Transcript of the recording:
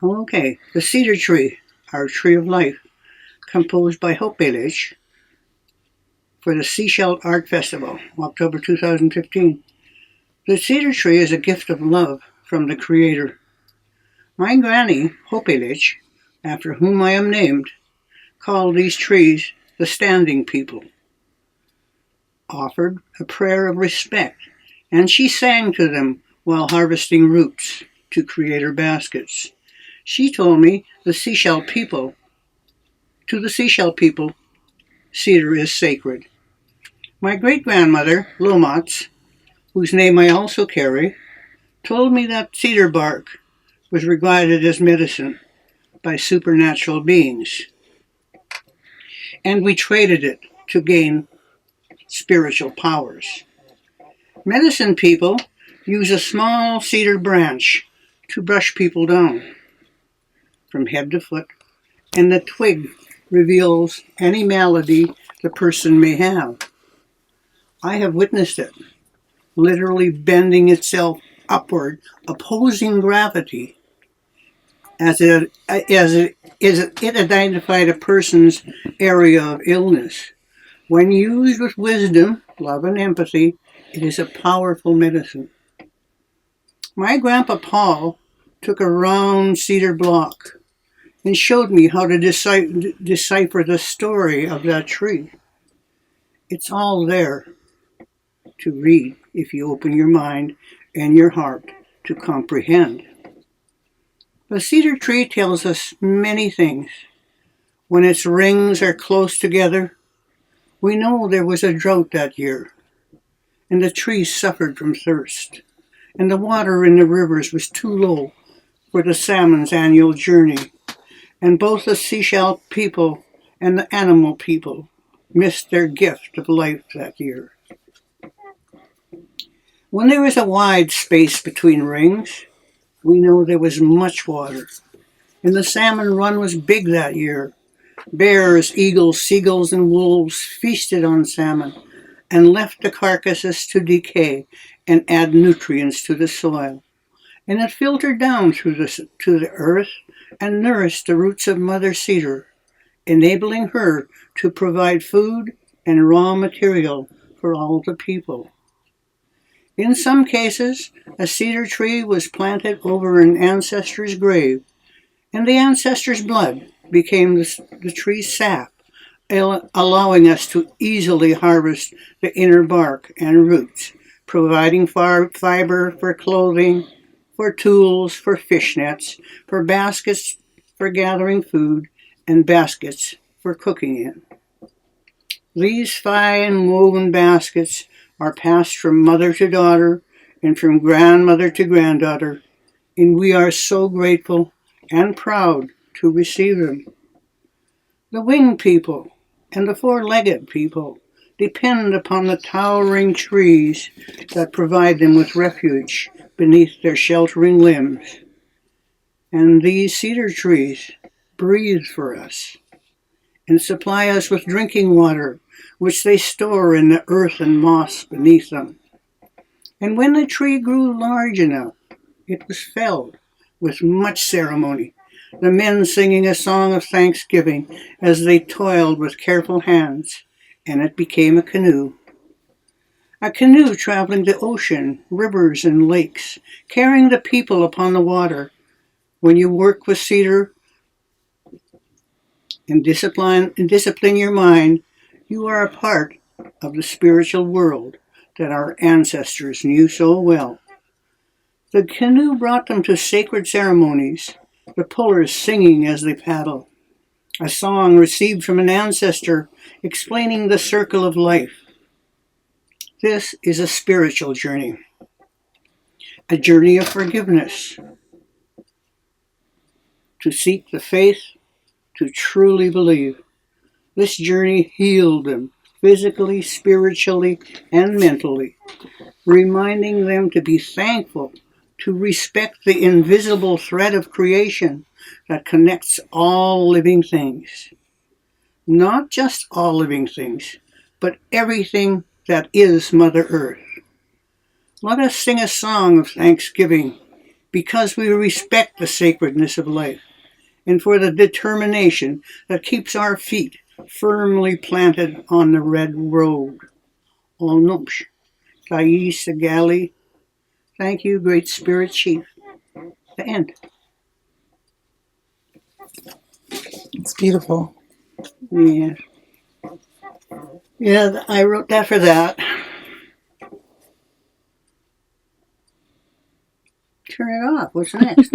Okay, the Cedar Tree, our tree of life, composed by Hope Village for the Seashell Art Festival, October 2015. The cedar tree is a gift of love from the Creator. My granny, Hope Village, after whom I am named, called these trees the standing people, offered a prayer of respect, and she sang to them while harvesting roots to create her baskets. She told me to the seashell people, cedar is sacred. My great-grandmother, Lomots, whose name I also carry, told me that cedar bark was regarded as medicine by supernatural beings, and we traded it to gain spiritual powers. Medicine people use a small cedar branch to brush people down from head to foot, and the twig reveals any malady the person may have. I have witnessed it, literally bending itself upward, opposing gravity, as it identified a person's area of illness. When used with wisdom, love, and empathy, it is a powerful medicine. My grandpa Paul took a round cedar block and showed me how to decipher the story of that tree. It's all there to read if you open your mind and your heart to comprehend. The cedar tree tells us many things. When its rings are close together, we know there was a drought that year, and the tree suffered from thirst, and the water in the rivers was too low for the salmon's annual journey, and both the seashell people and the animal people missed their gift of life that year. When there is a wide space between rings, we know there was much water, and the salmon run was big that year. Bears, eagles, seagulls, and wolves feasted on salmon and left the carcasses to decay and add nutrients to the soil. And it filtered down to the earth and nourished the roots of Mother Cedar, enabling her to provide food and raw material for all the people. In some cases, a cedar tree was planted over an ancestor's grave, and the ancestor's blood became the tree's sap, allowing us to easily harvest the inner bark and roots, providing fiber for clothing, for tools, for fish nets, for baskets for gathering food, and baskets for cooking in. These fine woven baskets are passed from mother to daughter and from grandmother to granddaughter, and we are so grateful and proud to receive them. The winged people and the four-legged people depend upon the towering trees that provide them with refuge beneath their sheltering limbs. And these cedar trees breathe for us and supply us with drinking water, which they store in the earth and moss beneath them. And when the tree grew large enough, it was felled with much ceremony, the men singing a song of thanksgiving as they toiled with careful hands, and it became a canoe. A canoe traveling the ocean, rivers, and lakes, carrying the people upon the water. When you work with cedar and discipline your mind, you are a part of the spiritual world that our ancestors knew so well. The canoe brought them to sacred ceremonies, the pullers singing as they paddle, a song received from an ancestor explaining the circle of life. This is a spiritual journey, a journey of forgiveness, to seek the faith, to truly believe. This journey healed them physically, spiritually, and mentally, reminding them to be thankful, to respect the invisible thread of creation that connects all living things. Not just all living things, but everything that is Mother Earth. Let us sing a song of thanksgiving because we respect the sacredness of life, and for the determination that keeps our feet firmly planted on the red road. All numsh. Kai Sagali. Thank you, Great Spirit Chief. The end. It's beautiful. Yeah. Yeah, I wrote that for that. Turn it off. What's next?